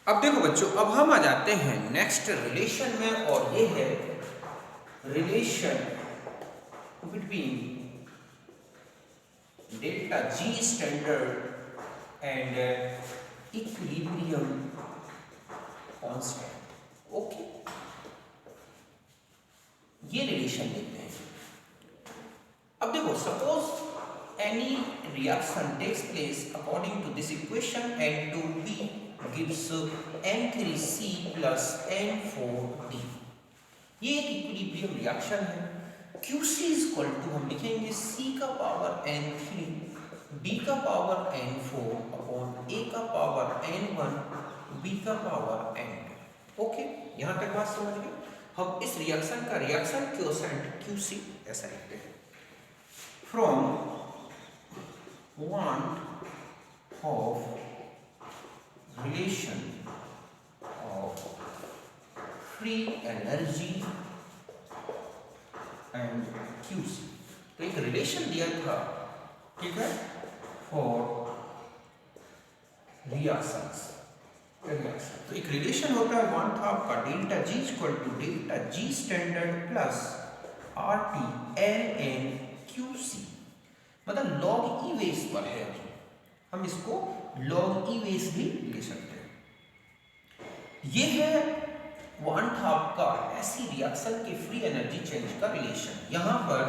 अब देखो बच्चों, अब हम आ जाते हैं नेक्स्ट रिलेशन में, और ये है relation between delta G standard and equilibrium constant. Okay, ये रिलेशन लेते हैं। अब देखो, suppose any reaction takes place according to this equation N2B gives N3C plus N4D। ये एक इक्विलिब्रियम रिएक्शन है। QC इज इक्वल टू हम लिखेंगे C का पावर N3 D का पावर N4 अपॉन A का पावर N1 B का power N2। Okay, यहां तक बात समझ गए। हम इस रिएक्शन का रिएक्शन क्वोशेंट QC ऐसा लिखते हैं। From want of relation of free energy and QC, तो एक रिलेशन दिया था, ठीक है, फॉर रिएक्शंस। तो एक रिलेशन होता है, वन था आपका delta G equal to delta G standard plus R T L N Q C, मतलब लॉग ई बेस पर है। हम इसको लॉग ई बेस भी ले सकते हैं। ये है वन था आपका ऐसी रिएक्शन के फ्री एनर्जी चेंज का रिलेशन। यहां पर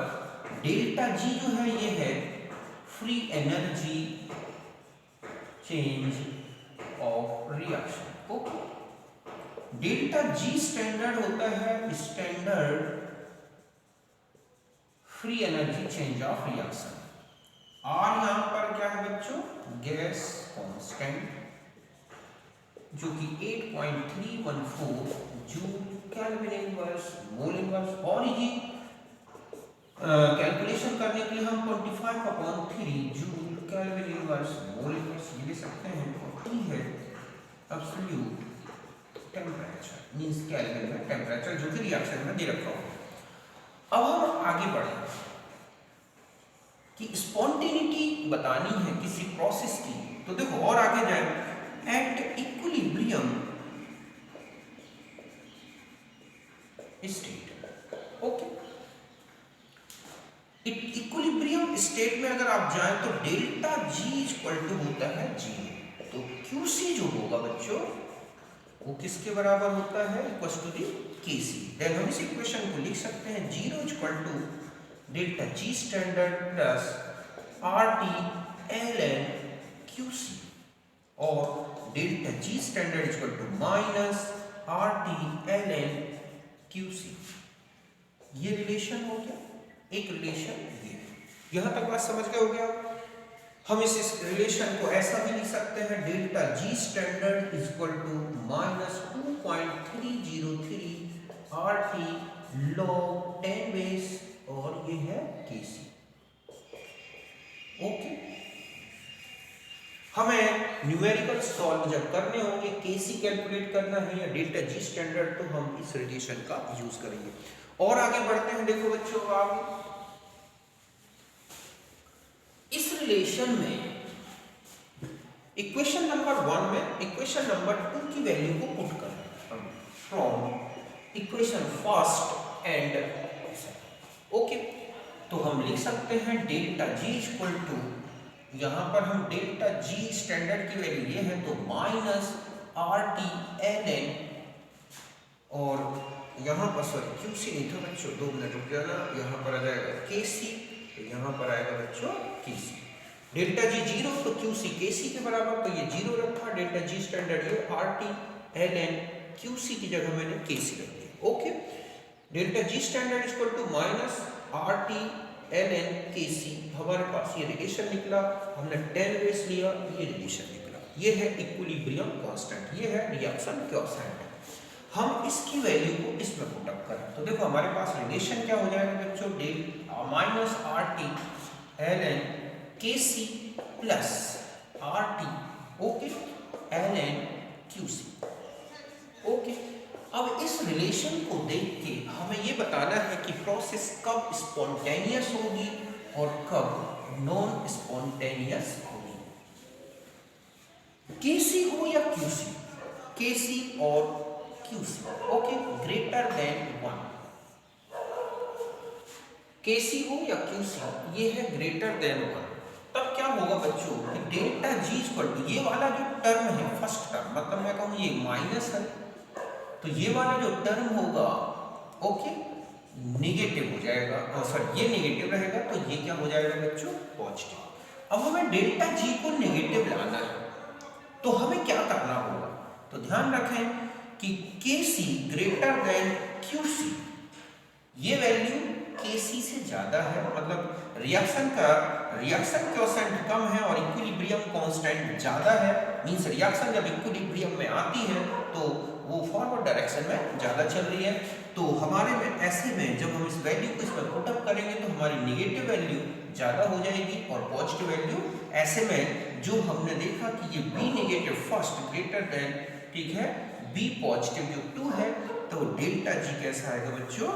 डेल्टा जी जो है ये है free energy change of reaction. Okay, delta G standard होता है standard free energy change of reaction. और यहां पर क्या है बच्चों, गैस कांस्टेंट जो कि 8.314 joule kelvin inverse mole inverse, और ये कैलकुलेशन करने के लिए हम 25/3 joule kelvin inverse mole inverse ये ले सकते हैं। और T है एब्सोल्यूट टेम्परेचर, मींस केल्विन में टेम्परेचर जो कि रिएक्शन में दे रखा हो। अब हम आगे बढ़े कि स्पॉन्टेनिटी बतानी है किसी प्रोसेस की, तो देखो और आगे जाए। At equilibrium state. Okay, equilibrium state में अगर आप जाएं तो डेल्टा जी इक्वल टू होता है 0। तो क्यूसी जो होगा बच्चों वो किसके बराबर होता है, equal to the KC. Then हम इस इक्वेशन को लिख सकते हैं 0 equal to delta G standard plus R T L N Q C, और delta G standard equal to minus R T L N Q C. ये रिलेशन हो गया, एक रिलेशन ये। यहां तक बात समझ गए हो गया। हम इस रिलेशन को ऐसा भी लिख सकते हैं, delta G standard equal to minus 2.303 R T log 10 base, और ये है केसी। ओके, हमें न्यूमेरिकल सॉल्व जब करने होंगे, केसी कैलकुलेट करना है या डेल्टा जी स्टैंडर्ड, तो हम इस रिलेशन का यूज करेंगे। और आगे बढ़ते हैं। देखो बच्चों, आप इस रिलेशन में इक्वेशन नंबर 1 में इक्वेशन नंबर 2 की वैल्यू को पुट करें from equation first and. Okay, तो हम लिख सकते हैं डेल्टा जी इक्वल टू, यहां पर हम डेल्टा जी स्टैंडर्ड की वैल्यू ये है तो minus R T L N, और यहां पर सॉरी क्यूसी नहीं था बच्चों, 2 मिनट रुक जाना, यहां पर आ जाएगा केसी, तो यहां पर आएगा बच्चों केसी। डेल्टा जी 0 तो क्यूसी केसी के बराबर, तो ये 0 रखा, डेल्टा जी स्टैंडर्ड ये R T L N QC की जगह मैंने केसी रख दिया। Okay, delta G standard equal to minus R T L N K C, हमारे पास ये रिलेशन निकला, हमने 10 बेस लिया, ये रिलेशन निकला। ये है इक्विलिब्रियम कांस्टेंट, ये है रिएक्शन क्वोशेंट। हम इसकी वैल्यू को इसमें पुट अप करें तो देखो हमारे पास रिलेशन क्या हो जाएगा बच्चों, del minus R T L N K C plus R T okay L N Q C. Okay, अब इस रिलेशन को देख के हमें ये बताना है कि प्रोसेस कब स्पॉन्टेनियस होगी और कब नॉन स्पॉन्टेनियस होगी, केसी हो या क्यूसी। KC और QC, okay, greater than 1, KC हो या QC, ये है ग्रेटर देन 1, तब क्या होगा बच्चों कि डेल्टा G इक्वल टू ये वाला जो टर्म है फर्स्ट टर्म, मतलब मैं कहूँ ये माइनस है, तो ये वाला जो टर्म होगा ओके निगेटिव हो जाएगा, और सर ये निगेटिव रहेगा तो ये क्या हो जाएगा बच्चों पॉजिटिव। अब हमें डेल्टा G को निगेटिव लाना है तो हमें क्या करना होगा, तो ध्यान रखें कि KC ग्रेटर देन QC, ये वैल्यू KC से ज्यादा है, मतलब रिएक्शन क्वोशेंट कम है और इक्विलिब्रियम कांस्टेंट ज्यादा है, मींस रिएक्शन जब इक्विलिब्रियम में आती है तो वो फॉरवर्ड डायरेक्शन में ज्यादा चल रही है। तो हमारे में ऐसे में जब हम इस वैल्यू को इसमें पुट अप करेंगे तो हमारी नेगेटिव वैल्यू ज्यादा हो जाएगी और पॉजिटिव वैल्यू, ऐसे में जो हमने देखा कि ये B negative first greater than, ठीक है, B पॉजिटिव जो 2 है, तो डेल्टा G कैसा आएगा बच्चों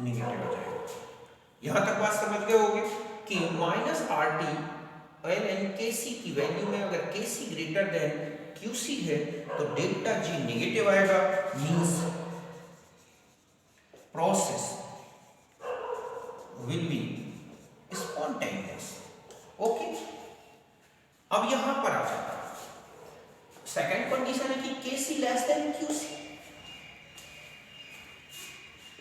निगेटिव हो जाएगा। यहां तक बात समझ गए होंगे कि माइनस RT ln KC की वैल्यू में अगर KC ग्रेटर देन QC है तो डेल्टा G नेगेटिव आएगा, means process will be spontaneous, okay. अब यहां पर आ जाता है सेकंड कंडीशन है कि KC less then QC,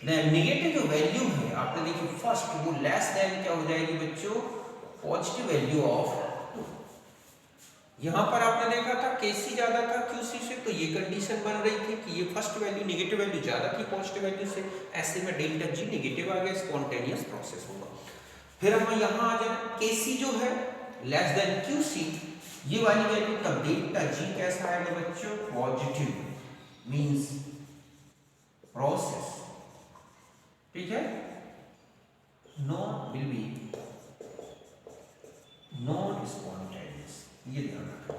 negative जो वैल्यू है आपने देखी फर्स्ट, वो लेस देन क्या हो जाएगी बच्चों पॉजिटिव वैल्यू ऑफ 2। यहां पर आपने देखा था KC ज्यादा था QC से, तो ये कंडीशन बन रही थी कि ये फर्स्ट वैल्यू नेगेटिव वैल्यू ज्यादा थी पॉजिटिव वैल्यू से, ऐसे में डेल्टा G नेगेटिव आ गया, स्पॉन्टेनियस प्रोसेस होगा। फिर हम यहां आ जाए, KC जो है लेस देन QC, ये वाली वैल्यू का डेल्टा G कैसा आएगा बच्चों पॉजिटिव, मींस प्रोसेस, ठीक है, विल बी नॉन स्पॉन्टेनियस, ये ध्यान रखना।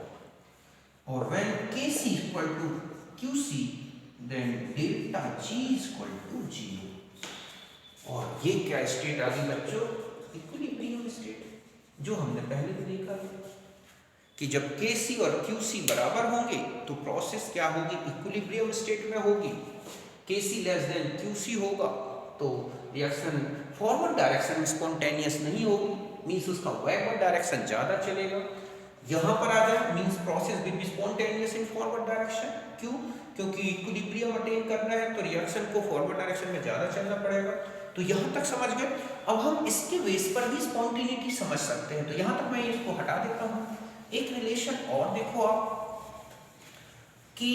और when KC equal to QC then delta G equal to 0, और ये क्या स्टेट आ गई बच्चों इक्विलिब्रियम स्टेट, जो हमने पहले भी देखा है कि जब KC और QC बराबर होंगे तो प्रोसेस क्या होगी इक्विलिब्रियम स्टेट में होगी। KC लेस देन QC होगा तो रिएक्शन फॉरवर्ड डायरेक्शन में स्पॉन्टेनियस नहीं होगी, मींस उसका बैकवर्ड डायरेक्शन ज्यादा चलेगा। यहां पर आ जाए means process will be spontaneous in forward direction, क्यों, क्योंकि इक्विलिब्रियम अटेन करना है तो रिएक्शन को फॉरवर्ड डायरेक्शन में ज्यादा चलना पड़ेगा। तो यहां तक समझ गए। अब हम इसके बेस पर भी स्पॉन्टेनिटी समझ सकते हैं, तो यहां तक मैं इसको हटा देता हूं। एक रिलेशन और देखो आप कि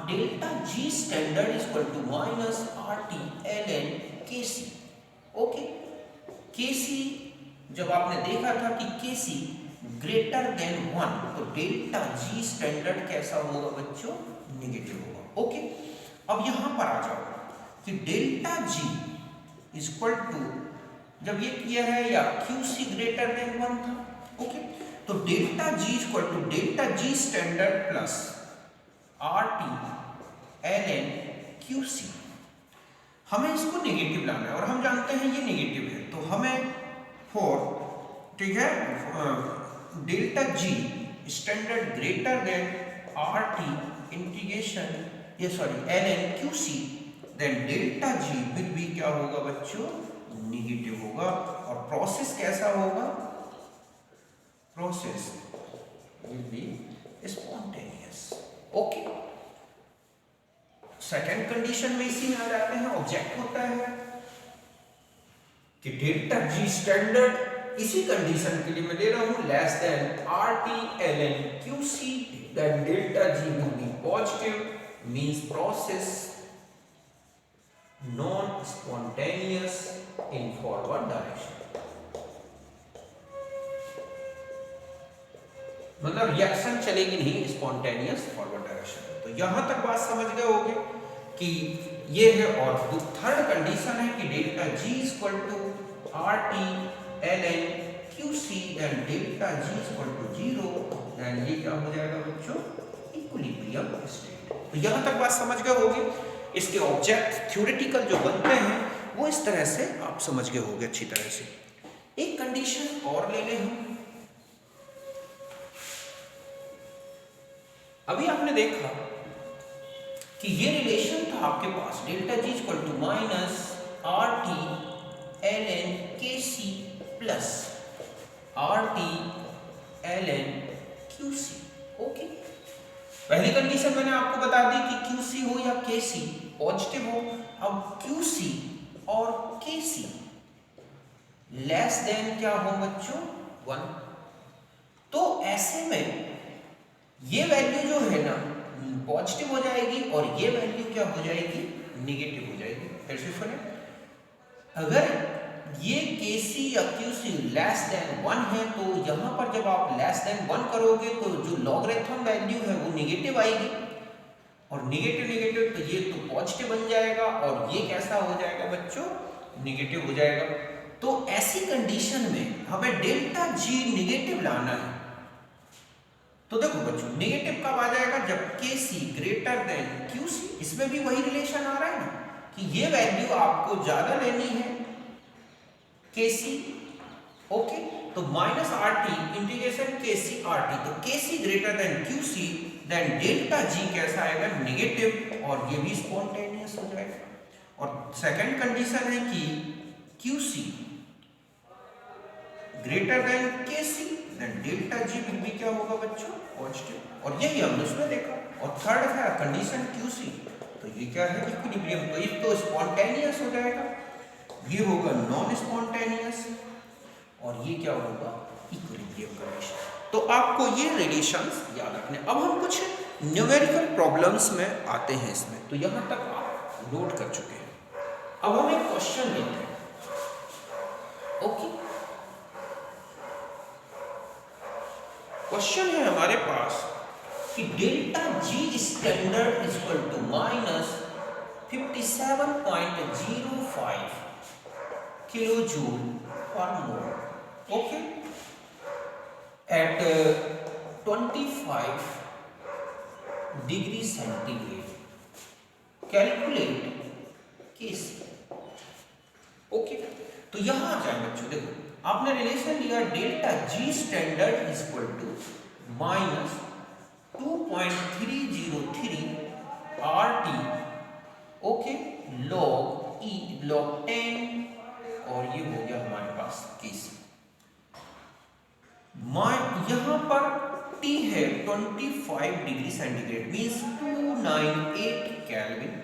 delta G standard equal to minus RT ln KC, okay. KC जब आपने देखा था कि KC ग्रेटर देन 1 तो डेल्टा G स्टैंडर्ड कैसा होगा बच्चों नेगेटिव होगा, ओके। अब यहां पर आ जाओ कि डेल्टा G इक्वल टू जब ये किया है या QC ग्रेटर देन 1 था, ओके, तो delta G equal to delta G standard plus RT ln QC, हमें इसको नेगेटिव लाना है और हम जानते हैं ये नेगेटिव है, तो हमें फॉर, ठीक है, delta G standard greater than RT integration ये sorry ln QC, then delta G will be क्या होगा बच्चों नेगेटिव होगा, और प्रोसेस कैसा होगा, process will be spontaneous, okay. Second condition में इसी में आ जाते हैं, ऑब्जेक्ट होता है कि डेल्टा G स्टैंडर्ड इसी कंडीशन के लिए मैं ले रहा हूं less than RT ln QC, then delta G will be positive means process non spontaneous in forward direction, मतलब रिएक्शन चलेगी नहीं स्पॉन्टेनियस फॉरवर्ड डायरेक्शन। तो यहां तक बात समझ गए होंगे कि ये है। और थर्ड कंडीशन है कि delta G equal to RT ln QC and delta G equal to 0, and ये क्या हो जाएगा बच्चों इक्विलिब्रियम स्टेट। तो यहां तक बात समझ गए होंगे। इसके ऑब्जेक्ट थ्योरेटिकल जो बनते हैं वो इस तरह से आप समझ गए होंगे अच्छी तरह से। एक कंडीशन और ले लें हम अभी आपने देखा कि ये रिलेशन था आपके पास delta G equal to minus R T L N K C plus R T L N Q C. Okay, पहली कंडीशन मैंने आपको बता दी कि क्यू सी हो या के सी पॉजिटिव हो। अब क्यू सी और के सी लेस देन क्या हो बच्चों 1, तो ऐसे में ये वैल्यू जो है ना पॉजिटिव हो जाएगी और ये वैल्यू क्या हो जाएगी निगेटिव हो जाएगी। फिर से सुने, अगर ये KC या QC लेस देन 1 है तो यहां पर जब आप लेस देन 1 करोगे तो जो लॉगरिथम वैल्यू है वो निगेटिव आएगी और निगेटिव निगेटिव तो ये तो पॉजिटिव बन जाएगा और ये कैसा हो जाएगा बच्चों निगेटिव हो जाएगा। तो ऐसी कंडीशन में हमें डेल्टा जी निगेटिव लाना है। तो देखो बच्चों नेगेटिव कब आ जाएगा जब KC ग्रेटर देन QC। इसमें भी वही रिलेशन आ रहा है ना कि ये वैल्यू आपको ज्यादा लेनी है KC। ओके, तो minus R T integration KC RT, तो KC greater than QC then delta G कैसा आएगा नेगेटिव और ये भी स्पॉन्टेनियस हो जाएगा। और सेकंड कंडीशन है कि QC greater than KC then delta G भी क्या होगा बच्चों पॉजिटिव, और यही हमने उसमें देखा। और थर्ड है कंडीशन QC, तो ये क्या है इक्विलिब्रियम, तो ये तो स्पॉन्टेनियस हो जाएगा, ये होगा नॉन स्पॉन्टेनियस और ये क्या होगा इक्विलिब्रियम कंडीशन। तो आपको ये रिलेशंस याद रखने। अब हम कुछ न्यूमेरिकल प्रॉब्लम्स में आते हैं इसमें, तो यहां तक आप नोट कर चुके हैं। अब हम एक क्वेश्चन लेते हैं। ओके, क्वेश्चन है हमारे पास कि delta G standard equal to minus 57.05 kilo joule per mole, okay, at 25 degree centigrade, calculate KC. Okay, तो यहां आ जाए बच्चों, देखो आपने रिलेशन लिया delta G standard equal to minus 2.303 RT, okay, log E log 10 और ये हो गया हमारे पास केस। यहां पर T है 25 डिग्री सेंटीग्रेड मींस 298 केल्विन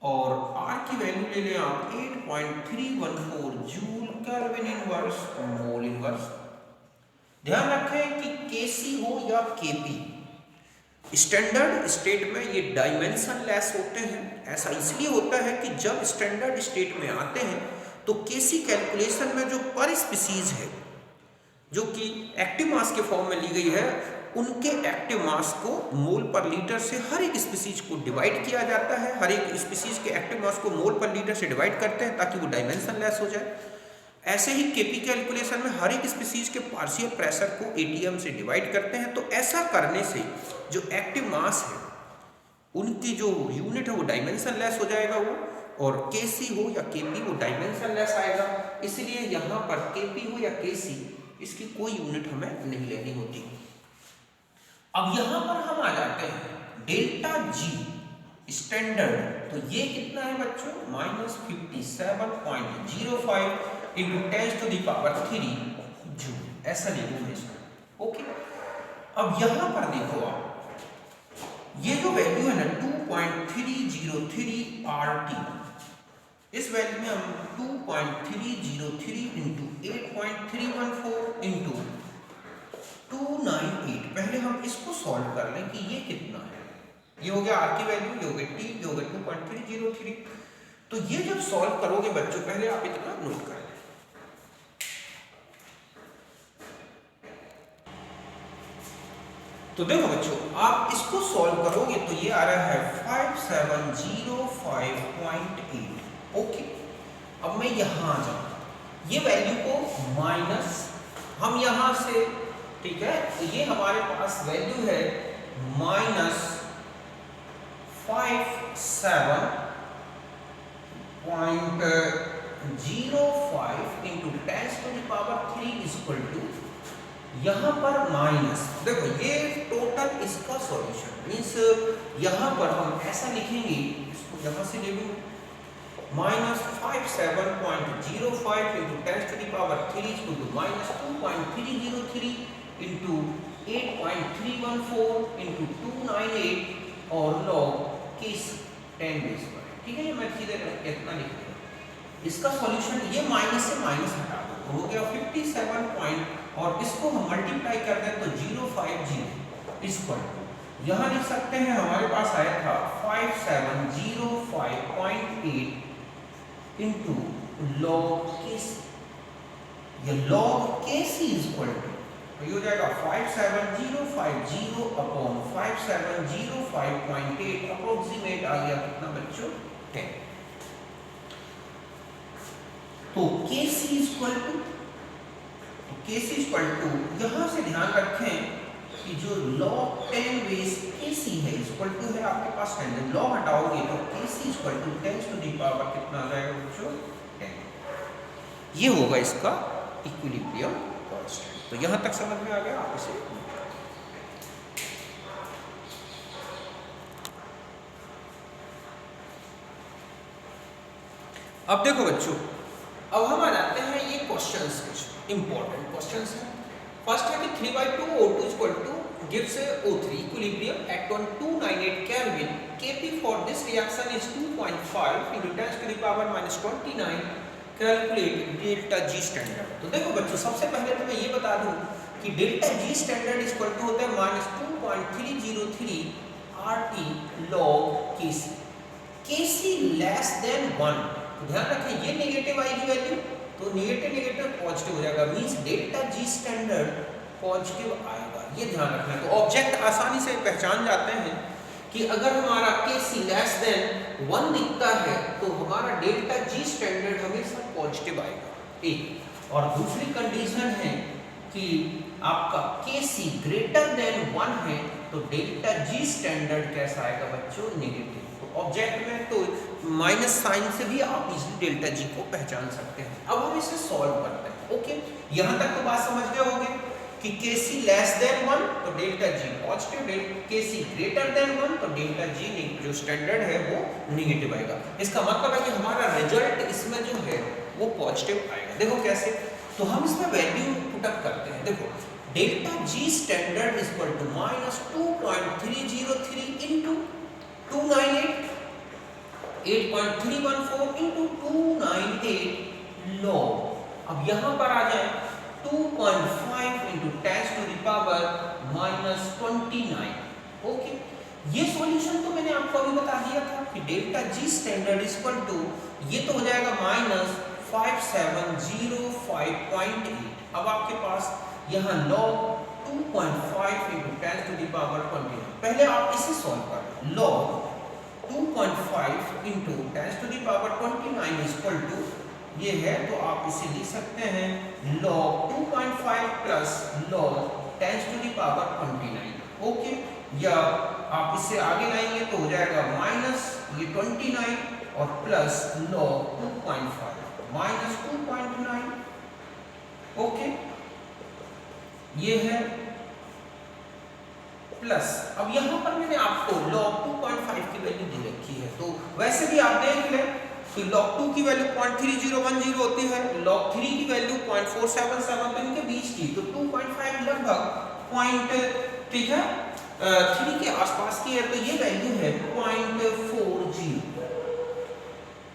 और R की वैल्यू ले लें आप 8.314 joule kelvin inverse mole inverse. ध्यान रखें कि KC हो या KP स्टैंडर्ड स्टेट में ये डायमेंशन लेस होते हैं। ऐसा इसलिए होता है कि जब स्टैंडर्ड स्टेट में आते हैं तो KC कैलकुलेशन में जो पर स्पीसीज है जो कि एक्टिव मास के फॉर्म में ली गई है उनके एक्टिव मास को मोल पर लीटर से हर एक स्पीसीज को डिवाइड किया जाता है। हर एक स्पीसीज के एक्टिव मास को मोल पर लीटर से डिवाइड करते हैं ताकि वो डायमेंशन लेस हो जाए। ऐसे ही केपी कैलकुलेशन में हर एक स्पीसीज के पार्शियल प्रेशर को एटीएम से डिवाइड करते हैं। तो ऐसा करने से जो एक्टिव मास है उनकी जो यूनिट है वो डायमेंशन लेस हो जाएगा वो, और केसी हो या केपी वो डायमेंशन लेस आएगा। इसलिए यहाँ पर केपी हो या केसी इसकी कोई यूनिट हमें नहीं लेनी होती। अब यहाँ पर हम आ जाते हैं डेल्टा जी स्टैंडर्ड, तो ये कितना है बच्चों माइनस 57.05 इंटू 10⁻³ जूल, ऐसा लिखूंगे इसको। ओके, अब यहां पर देखो आप ये जो वैल्यू है ना 2.303 RT, इस वैल्यू में हम 2.303 इंटू 8.314 इंटू 298, पहले हम इसको सॉल्व कर लें कि ये कितना है। ये हो गया R की वैल्यू, ये हो गया T, ये हो गया 2.303। तो ये जब सॉल्व करोगे बच्चों पहले आप इतना नोट कर लें। तो देखो बच्चों आप इसको सॉल्व करोगे तो ये आ रहा है 5705.8। ओके, अब मैं यहां आ जाऊं, ये वैल्यू को माइनस हम यहां से, ठीक है, तो ये हमारे पास वैल्यू है माइनस 57.05 इंटू 10⁻³ इक्वल टू, यहां पर माइनस, देखो ये टोटल इसका सॉल्यूशन मीन्स यहाँ पर हम ऐसा लिखेंगे, इसको यहाँ से ले लूँ, -57.05 into 10 to the power 3 is equal to -2.303 into 8.314 into 298 और log केस 10 बेस पर। ठीक है, ये मैं सीधे इतना लिख दूंगा। इसका सॉल्यूशन ये माइनस से माइनस हटा दो तो हो गया 57 पॉइंट, और इसको हम मल्टीप्लाई कर दें तो 050 इक्वल टू, यहाँ लिख सकते हैं हमारे पास आया था 5705.8 इंटू लॉग केसी, ये log KC is equal to, तो ये हो जाएगा 57050 अपॉन 5705.8 अप्रोक्सीमेट आ गया कितना बच्चों 10। तो केसी इज इक्वल टू, तो केसी इज इक्वल टू, यहां से ध्यान रखें कि जो log 10 बेस केसी है इक्वल टू है आपके पास 10, जब log हटाओगे तो KC equal to 10 to the power कितना आ जाएगा बच्चों 10। ये होगा इसका इक्विलिब्रियम कांस्टेंट। तो यहां तक समझ में आ गया, आप इसे अब देखो बच्चों, अब हम आ जाते हैं ये क्वेश्चंस, कुछ इंपॉर्टेंट क्वेश्चंस हैं। फर्स्ट है कि 3/2 O2 equal to gives O3 equilibrium at 298 Kelvin. Kp for this reaction is 2.5 into 10 to the power -29. Calculate delta G standard। तो देखो बच्चों, सबसे पहले तो मैं ये बता दूं कि delta G standard equal to होता है -2.303 RT log Kc। Kc less than 1, तो ध्यान रखें ये नेगेटिव आएगी वैल्यू, तो नेगेटिव नेगेटिव पॉजिटिव हो जाएगा, means delta G standard positive आएगा, ये ध्यान रखना है। तो ऑब्जेक्ट आसानी से पहचान जाते हैं कि अगर हमारा केसी लेस देन 1 दिखता है तो हमारा डेल्टा जी स्टैंडर्ड हमेशा पॉजिटिव आएगा, एक। और दूसरी कंडीशन है कि आपका केसी ग्रेटर देन 1 है तो डेल्टा जी स्टैंडर्ड कैसा आएगा बच्चों नेगेटिव। ऑब्जेक्ट में तो माइनस साइन से भी आप इजीली डेल्टा जी को पहचान सकते हैं। अब हम इसे सॉल्व करते हैं। ओके, यहां तक तो बात समझ गए होंगे कि केसी लेस देन 1 तो डेल्टा जी पॉजिटिव, केसी ग्रेटर देन 1 तो डेल्टा जी जो स्टैंडर्ड है वो नेगेटिव आएगा। इसका मतलब है कि हमारा रिजल्ट इसमें जो है वो पॉजिटिव आएगा। देखो कैसे, तो हम इसमें वैल्यू पुट अप करते हैं। देखो delta G standard is equal to -2.303 into 298 8.314 into 298 log। अब यहां पर आ जाए 2.5 into 10 to the power -29। Okay, ये सॉल्यूशन तो मैंने आपको अभी बता दिया था कि delta G standard equal to, ये तो हो जाएगा -5705.8। अब आपके पास यहाँ log 2.5 into 10 to the power 29, पहले आप इसे सॉल्व कर log 2.5 into 10 to the power 29 is equal to, ये है तो आप इसे लिख सकते हैं log 2.5 plus log 10 to the power 29। Okay, या आप इसे आगे लाएंगे तो हो जाएगा माइनस ये 29 और प्लस log 2.5 माइनस 2.9। ओके, ये है प्लस, अब यहाँ पर मैंने आपको log 2.5 की वैल्यू दे रखी है, तो वैसे भी आप देख लें कि log 2 की वैल्यू 0.3010 होती है, log 3 की वैल्यू 0.477, तो इनके बीच की, तो 2.5 लगभग पॉइंट, ठीक है, 3 के आसपास की है, तो ये वैल्यू है 0.40,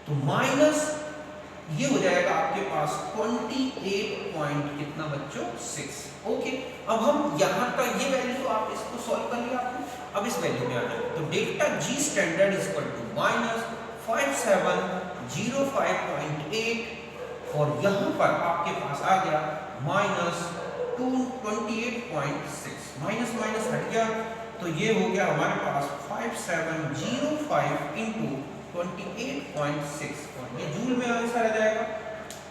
तो माइनस ये हो जाएगा आपके पास 28 पॉइंट कितना बच्चों 6। ओके, अब हम यहाँ का ये वैल्यू तो आप इसको सॉल्व कर लिया आपने, अब इस वैल्यू में आना है, तो delta G standard is equal to -5705.8 और यहाँ पर आपके पास आ गया -28.6, माइनस माइनस हट गया, तो ये हो गया हमारे पास 5705 इंटू 28.6 और ये जूल में आंसर आ जाएगा।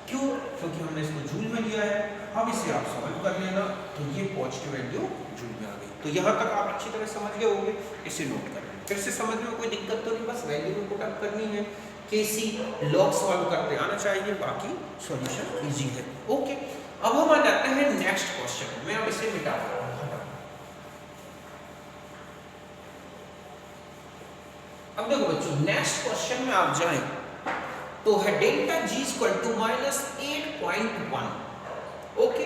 क्यों? क्योंकि हमने इसको जूल में लिया है। अब इसे आप सॉल्व कर लेना, तो ये पॉजिटिव वैल्यू जूल में आ गई। तो यहाँ तक आप अच्छी तरह समझ गए होंगे, इसे नोट कर लेना। फिर से समझ में कोई दिक्कत तो नहीं, बस वैल्यू को पुट अप करनी है, केसी लॉग सॉल्व करते आना चाहिए, बाकी सॉल्यूशन इजी है। ओके, अब हम आ जाते हैं नेक्स्ट क्वेश्चन में। अब इसे मिटा देता हूं। अब देखो बच्चों नेक्स्ट क्वेश्चन में आप जाएं तो है delta G equal to -8.1 okay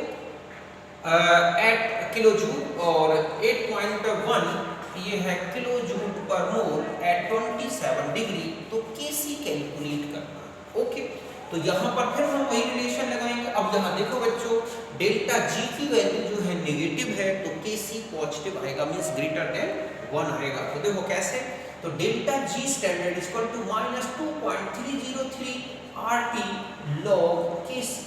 eight kilo joule और 8.1 ये है किलो जूल पर मोल एट 27 डिग्री। तो केसी कैलकुलेट करना ओके। तो यहाँ पर फिर हम वही रिलेशन लगाएंगे। अब यहाँ देखो बच्चों डेल्टा जी की वैल्यू जो है नेगेटिव है तो केसी पॉजिटिव आएगा मींस ग्रेटर देन 1 आएगा। तो देखो कैसे, तो delta G standard equal to -2.303 RT log KC.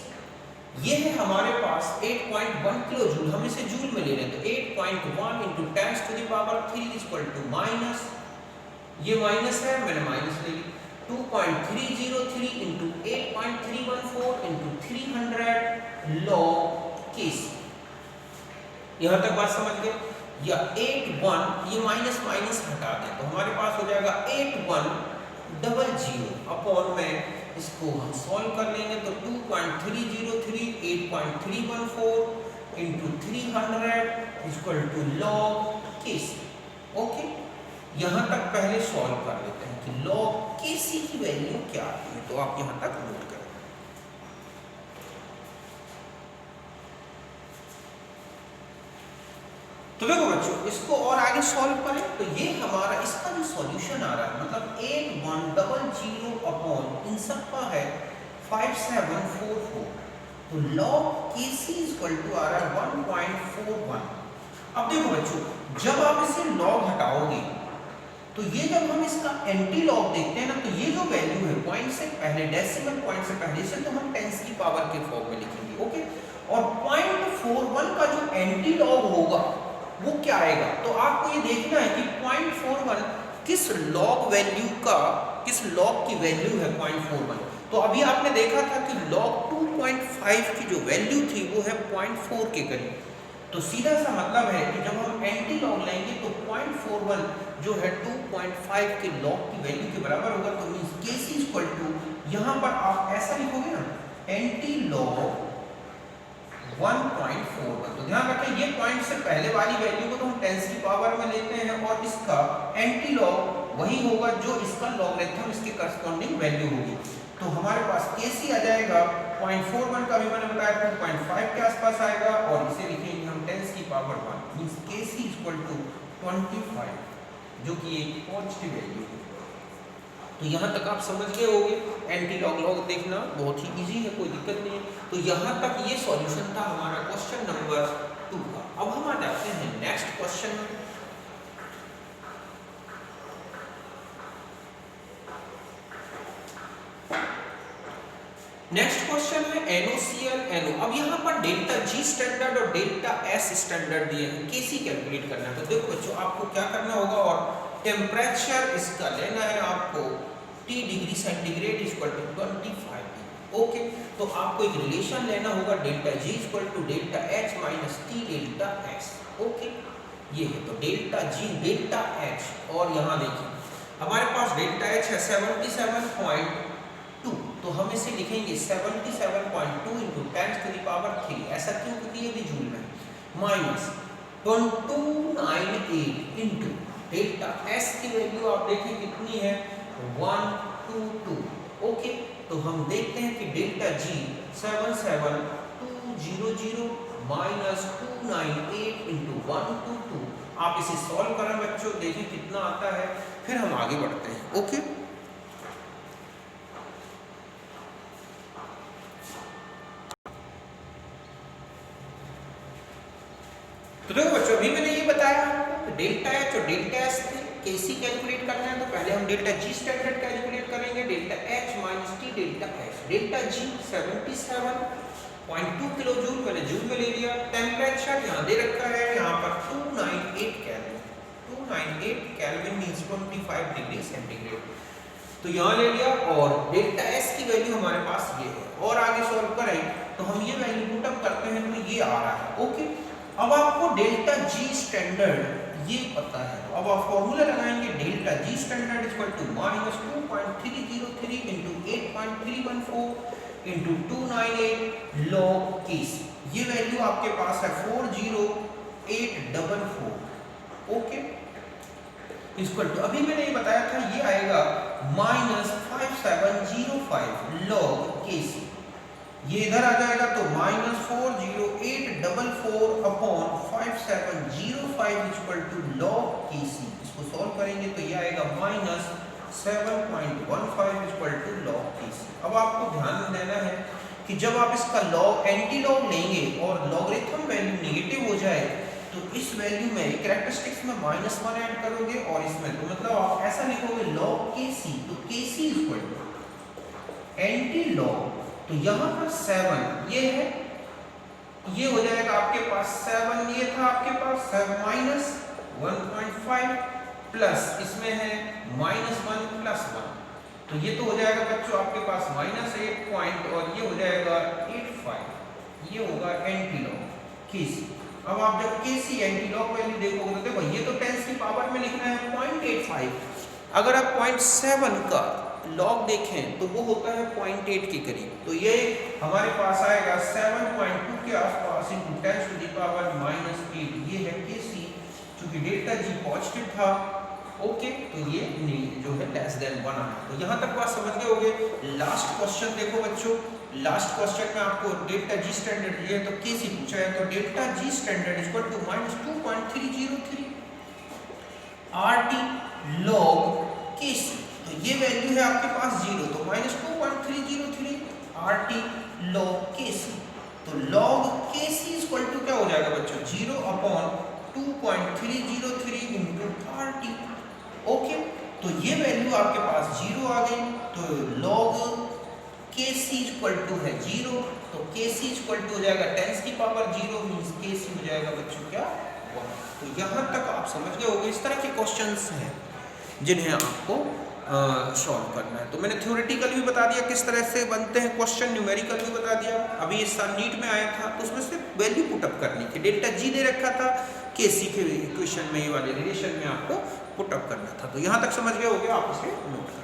ये है हमारे पास 8.1 किलो जूल, हम इसे जूल में ले रहे हैं तो 8.1 इंटू 10⁻³ इक्वल टू माइनस, ये माइनस है मैंने माइनस ले ली, 2.303 इंटू 8.314 इंटू 300 log केसी। यहां तक बात समझ गए? या 81 ये माइनस माइनस हटा दें तो हमारे पास हो जाएगा 8100 अपॉन में इसको हम सॉल्व कर लेंगे तो 2.303 8.314 into 300 equal to log KC okay. यहाँ तक पहले सॉल्व कर लेते हैं कि लॉग केसी की वैल्यू क्या आती है। तो आप यहाँ तक नोट करें। तो देखो बच्चों इसको और आगे सॉल्व करें तो ये हमारा इसका जो सॉल्यूशन आ रहा है मतलब 8100 अपॉन इन सब का है 5744। तो log KC इक्वल टू आ रहा है 1.41। अब देखो बच्चों जब आप इसे log हटाओगे तो ये जब हम इसका एंटी लॉग देखते हैं ना तो ये जो वैल्यू है पॉइंट से पहले डेसिमल पॉइंट से पहले से तो हम टेंस की पावर के फॉर्म में लिखेंगे ओके। और 0.41 का जो एंटी लॉग होगा वो क्या आएगा। तो आपको ये देखना है कि 0.41 किस लॉग वैल्यू का, किस लॉग की वैल्यू है 0.41। तो अभी आपने देखा था कि log 2.5 की जो वैल्यू थी वो है 0.4 के करीब। तो सीधा सा मतलब है कि जब हम एंटी लॉग लेंगे तो 0.41 जो है 2.5 के लॉग की वैल्यू के बराबर होगा। तो मींस केसी इक्वल टू यहाँ पर आप ऐसा लिखोगे ना एंटी लॉग 1.41। तो ध्यान रखें ये पॉइंट से पहले वाली वैल्यू को तो हम टेंस की पावर में लेते हैं और इसका एंटी लॉग वही होगा जो इसका लॉगरिथम इसके करस्पॉन्डिंग वैल्यू होगी। तो हमारे पास केसी आ जाएगा 0.41 का भी मैंने बताया 2.5 के आसपास आएगा और इसे लिखेंगे हम टेंस की power 1 means KC equal to 25 जो कि एक पॉजिटिव वैल्यू है। तो यहाँ तक आप समझ गए होंगे एंटी लॉग देखना बहुत ही इजी है, कोई दिक्कत नहीं है। तो यहाँ तक ये सॉल्यूशन था हमारा क्वेश्चन नंबर 2 का। अब हम आ जाते हैं नेक्स्ट क्वेश्चन में। नेक्स्ट क्वेश्चन में NaCl NO। अब यहाँ पर डेल्टा G स्टैंडर्ड और डेल्टा S स्टैंडर्ड दिए हैं, केसी कैलकुलेट करना है। तो देखो बच्चों आपको क्या करना होगा और टेम्परेचर इसका लेना है आपको T degree centigrade equal to 25 okay. तो आपको एक रिलेशन लेना होगा delta G equal to delta H minus T delta S okay. ये है तो डेल्टा G डेल्टा H और यहाँ देखिए हमारे पास डेल्टा H है 77.2 तो हम इसे लिखेंगे 77.2 इंटू 10⁻³ ऐसा क्यों क्योंकि ये भी जूल में माइनस 298 इंटू डेल्टा S की वैल्यू आप देखिए कितनी है 122 ओके। तो हम देखते हैं कि डेल्टा G 77200 माइनस 298 इंटू 122 आप इसे सॉल्व करें बच्चों देखिए कितना आता है फिर हम आगे बढ़ते हैं ओके। तो देखो बच्चों अभी मैंने ये बताया डेल्टा H और डेल्टा S थे केसी कैलकुलेट करना है तो पहले हम डेल्टा G स्टैंडर्ड कैलकुलेट करेंगे delta H minus T delta S। Delta G 77.2 kilo joule मैंने जूल में ले लिया। टेम्परेचर यहाँ दे रखा है यहाँ पर 298 kelvin 298 kelvin means 25 degree centigrade तो यहाँ ले लिया। और डेल्टा S की वैल्यू हमारे पास ये है और आगे सॉल्व करें तो हम ये वैल्यू पुट अप करते हैं तो ये आ रहा है ओके। अब आपको डेल्टा G स्टैंडर्ड ये पता है तो अब आप फॉर्मूला लगाएंगे delta G standard equal to minus 2.303 into 8.314 into 298 log KC. ये वैल्यू आपके पास है 40844 ओके। इक्वल टू, अभी मैंने ये बताया था, ये आएगा -5705 log KC। ये इधर आ जाएगा तो -40844 upon 5705 equal to log KC। इसको सॉल्व करेंगे तो ये आएगा -7.15 इक्वल टू log KC। अब आपको ध्यान देना है कि जब आप इसका लॉग एंटी लॉग लेंगे और लॉगरिथम वैल्यू नेगेटिव हो जाए तो इस वैल्यू में कैरेक्टरिस्टिक्स में -1 ऐड करोगे और इसमें तो मतलब आप ऐसा लिखोगे log KC, तो KC equal to anti log, तो यहाँ पर 7 ये है, ये हो जाएगा आपके पास 7, ये था आपके पास -1.5 प्लस इसमें है -1 प्लस 1, तो ये तो हो जाएगा बच्चों आपके पास -8 पॉइंट और ये हो जाएगा 85, ये होगा एंटी लॉग KC। अब आप जब KC एंटी लॉग वैल्यू देखोगे तो देखो ये तो 10 की पावर में लिखना है 0.85, अगर आप 0.7 का लॉग देखें तो वो होता है 0.8 के करीब, तो ये हमारे पास आएगा 7.2 के आसपास इंटू 10 टू द पावर -8, ये है KC। चूंकि डेल्टा G पॉजिटिव था, ओके, तो ये जो है लेस देन 1 आना। तो यहाँ तक बात समझ गए होगे। लास्ट क्वेश्चन देखो बच्चों, लास्ट क्वेश्चन में आपको डेल्टा G स्टैंडर्ड लिए तो KC पूछा है, तो delta G standard equal to -2.303 RT log KC। तो ये वैल्यू है आपके पास 0, तो -2.303 RT log KC। तो log KC इक्वल टू क्या हो जाएगा बच्चों 0 अपॉन 2.303 इंटू RT। ओके, तो ये वैल्यू आपके पास 0 आ गई, तो log KC इक्वल टू है 0, तो KC इक्वल टू हो जाएगा 10 की पावर 0 मींस KC हो जाएगा बच्चों क्या 1। तो यहाँ तक आप समझ गए होंगे। इस तरह के क्वेश्चंस हैं जिन्हें आपको सॉल्व करना है। तो मैंने थ्योरेटिकल भी बता दिया किस तरह से बनते हैं क्वेश्चन, न्यूमेरिकल भी बता दिया। अभी इस साल नीट में आया था तो उसमें से वैल्यू पुटअप करनी थी, डेल्टा G दे रखा था, KC के इक्वेशन में ये वाले रिलेशन में आपको पुटअप करना था। तो यहाँ तक समझ गए होंगे, आप इसे नोट करें।